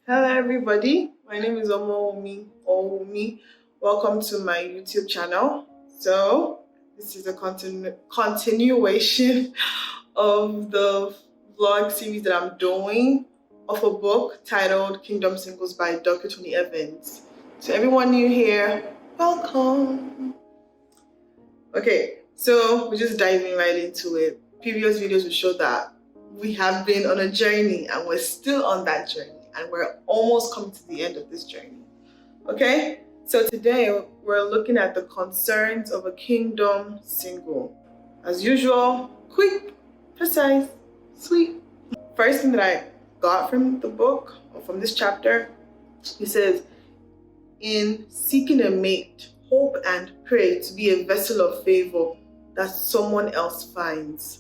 Hello, everybody. My name is Omomi Owumi. Welcome to my YouTube channel. So, this is a continuation of the vlog series that I'm doing of a book titled Kingdom Singles by Dr. Tony Evans. So, everyone new here, welcome. Okay, so we're just diving right into it. Previous videos will show that we have been on a journey and we're still on that journey and we're almost coming to the end of this journey. Okay, so today we're looking at the concerns of a kingdom single. As usual, quick, precise, sweet. First thing that I got from the book or from this chapter, he says, in seeking a mate, hope and pray to be a vessel of favor that someone else finds.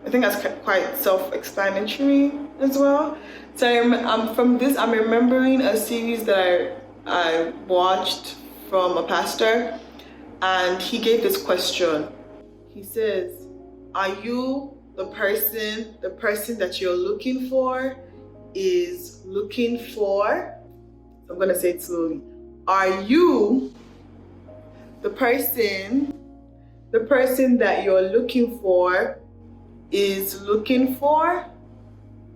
I think that's quite self-explanatory as well. So I'm remembering a series that I watched from a pastor, and he gave this question. He says, are you the person that you're looking for is looking for? I'm gonna say it slowly. Are you the person that you're looking for is looking for?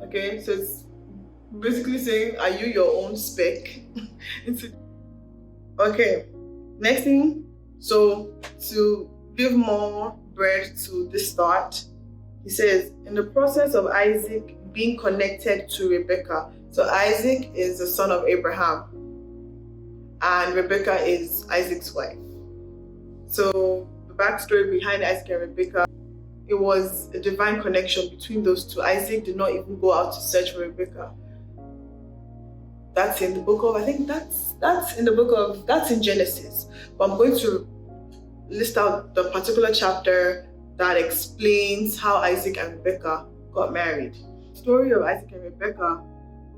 Okay, so it's basically saying, are you your own spec? Okay, next thing, so to give more bread to this thought, he says, in the process of Isaac being connected to Rebecca. So Isaac is the son of Abraham, and Rebecca is Isaac's wife. So the backstory behind Isaac and Rebecca, it was a divine connection between those two. Isaac did not even go out to search for Rebecca. That's in the book of, I think that's in Genesis. But I'm going to list out the particular chapter that explains how Isaac and Rebecca got married. The story of Isaac and Rebecca,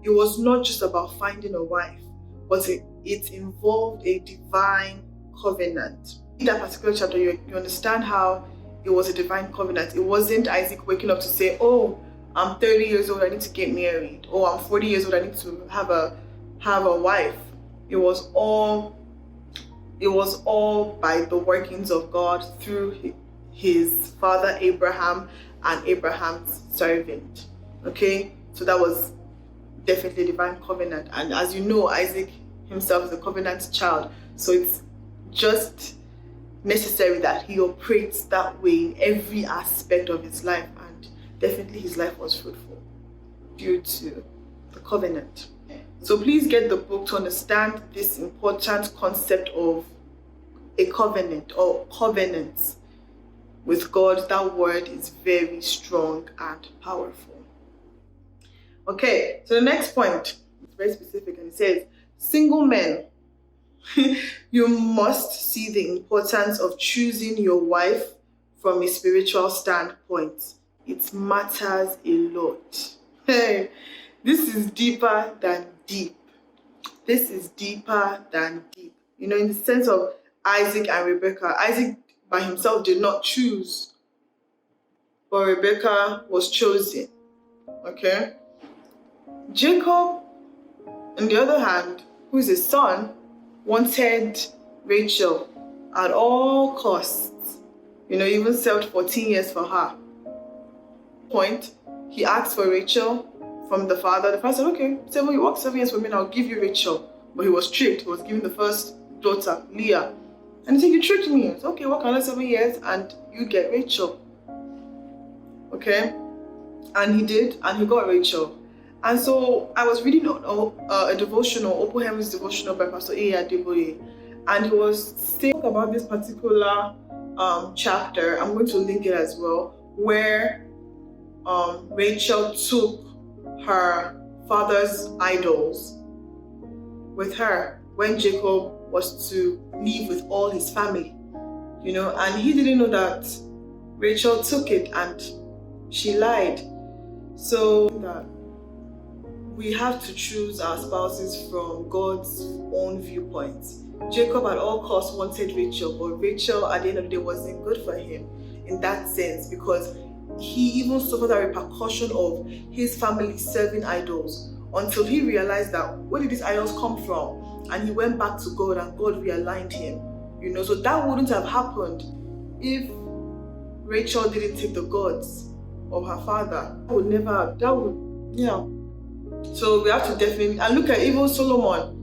it was not just about finding a wife, but it involved a divine covenant. In that particular chapter, you understand how it was a divine covenant. It wasn't Isaac waking up to say, oh, I'm 30 years old, I need to get married. Oh, I'm 40 years old, I need to have a wife. It was all by the workings of God through his father Abraham and Abraham's servant. Okay, so that was definitely a divine covenant. And as you know, Isaac himself is a covenant child, so it's just necessary that he operates that way in every aspect of his life, and definitely his life was fruitful due to the covenant. So please get the book to understand this important concept of a covenant or covenants with God. That word is very strong and powerful. Okay, so the next point is very specific, and it says, single men, you must see the importance of choosing your wife from a spiritual standpoint. It matters a lot. Hey, this is deeper than deep. This is deeper than deep. You know, in the sense of Isaac and Rebecca. Isaac by himself did not choose, but Rebecca was chosen. Okay? Jacob, on the other hand, who is his son, wanted Rachel at all costs. You know, even served 14 years for her. Point, he asked for Rachel from the father. The father said, okay, you work 7 years for me and I'll give you Rachel. But he was tricked. He was given the first daughter, Leah. And he said, you tricked me. Said, okay, work another 7 years and you get Rachel. Okay? And he did, and he got Rachel. And so I was reading a devotional, Opal Henry's devotional by Pastor A. Adeboye, and he was saying about this particular chapter. I'm going to link it as well, where Rachel took her father's idols with her when Jacob was to leave with all his family, you know, and he didn't know that Rachel took it and she lied. So that we have to choose our spouses from God's own viewpoint. Jacob at all costs wanted Rachel, but Rachel at the end of the day wasn't good for him in that sense, because he even suffered the repercussion of his family serving idols until he realized that where did these idols come from? And he went back to God and God realigned him. So that wouldn't have happened if Rachel didn't take the gods of her father. So we have to definitely, and look at even Solomon,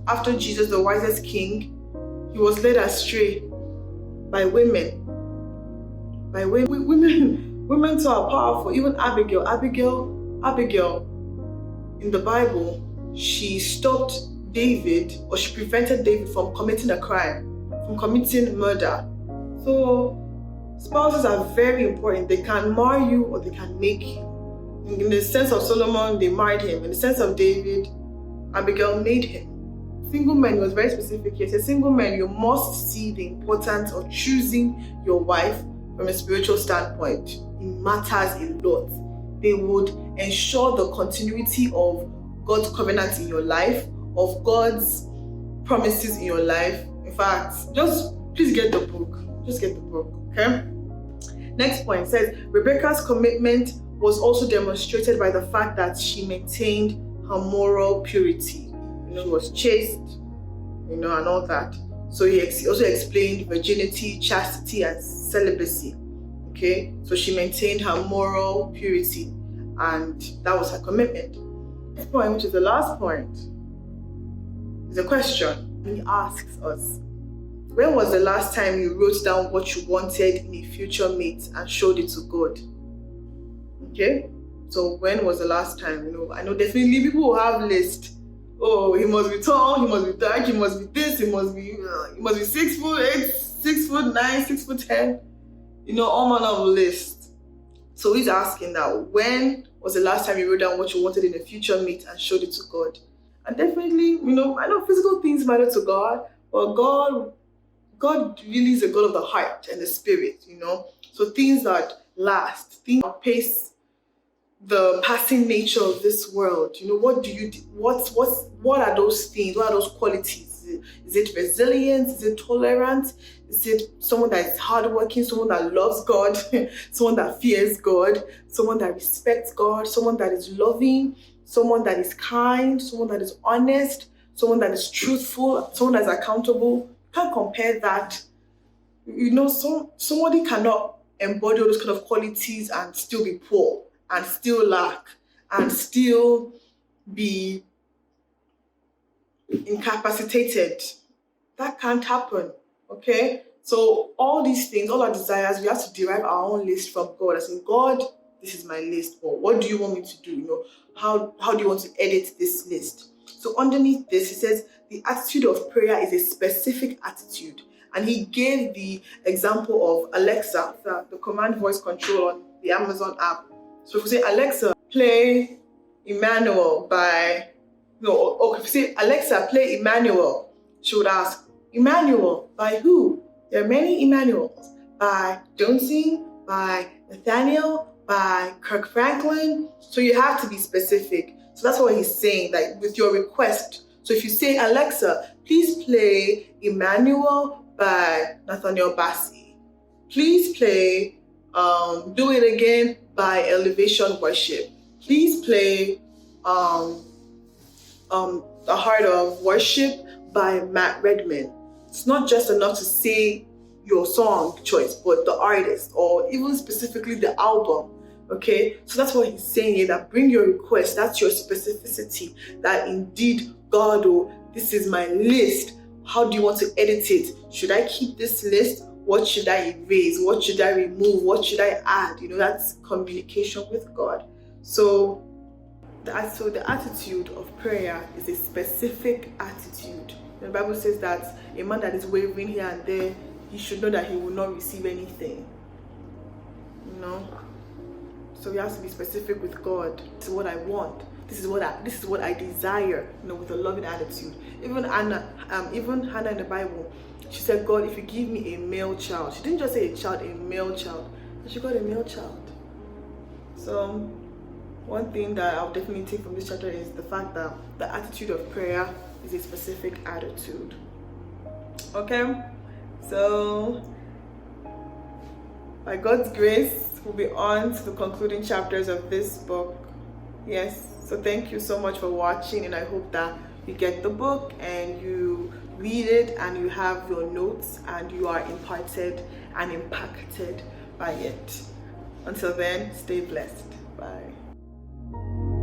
after Jesus, the wisest king, he was led astray by women. Women too are powerful. Even Abigail in the Bible, she stopped David, or she prevented David from committing a crime, from committing murder. So spouses are very important. They can mar you or they can make you. In the sense of Solomon, they married him. In the sense of David, Abigail made him. Single men, was very specific here. He said, single men, you must see the importance of choosing your wife from a spiritual standpoint. It matters a lot. They would ensure the continuity of God's covenant in your life, of God's promises in your life. In fact, please get the book. Just get the book, okay? Next point says, Rebecca's commitment was also demonstrated by the fact that she maintained her moral purity. She was chaste, and all that. So he also explained virginity, chastity, and celibacy. Okay, so she maintained her moral purity, and that was her commitment. Next point, which is the last point, is a question. He asks us, when was the last time you wrote down what you wanted in a future mate and showed it to God? Okay, so when was the last time? I know definitely people will have lists. Oh, he must be tall, he must be dark, he must be this, he must be 6'8", 6'9", 6'10", all manner of lists. So he's asking that, when was the last time you wrote down what you wanted in a future mate and showed it to God? And definitely, I know physical things matter to God, but God really is a God of the heart and the spirit, So things that last, things that pace the passing nature of this world. What do you do? What are those things? What are those qualities? Is it resilience? Is it tolerance? Is it someone that is hardworking, someone that loves God, someone that fears God, someone that respects God, someone that is loving, someone that is kind, someone that is honest, someone that is truthful, someone that is accountable? You can't compare that. Somebody cannot embody all those kind of qualities and still be poor, and still lack, and still be incapacitated. That can't happen, okay? So all these things, all our desires, we have to derive our own list from God. As in, God, this is my list, but what do you want me to do? How do you want to edit this list? So underneath this, he says, the attitude of prayer is a specific attitude. And he gave the example of Alexa, the command voice control on the Amazon app. So if we say, Alexa, play Emmanuel if we say, Alexa, play Emmanuel, she would ask, Emmanuel, by who? There are many Emmanuels. By Jonesing, by Nathaniel, by Kirk Franklin. So you have to be specific. So that's what he's saying, like with your request. So if you say, Alexa, please play Emmanuel by Nathaniel Bassey. Please play Do It Again by Elevation Worship. Please play The Heart of Worship by Matt Redman. It's not just enough to say your song choice, but the artist, or even specifically the album. Okay, so that's what he's saying here, that bring your request. That's your specificity, that indeed, God, this is my list. How do you want to edit it? Should I keep this list? What should I erase? What should I remove? What should I add? That's communication with God. So the attitude of prayer is a specific attitude. The Bible says that a man that is wavering here and there, he should know that he will not receive anything. So we have to be specific with God. This is what I want. This is what I desire. With a loving attitude. Even Hannah in the Bible, she said, God, if you give me a male child. She didn't just say a child, a male child. And she got a male child. So one thing that I'll definitely take from this chapter is the fact that the attitude of prayer is a specific attitude. Okay? So by God's grace, we'll be on to the concluding chapters of this book. Yes, so thank you so much for watching, and I hope that you get the book and you read it and you have your notes and you are imparted and impacted by it. Until then, stay blessed. Bye.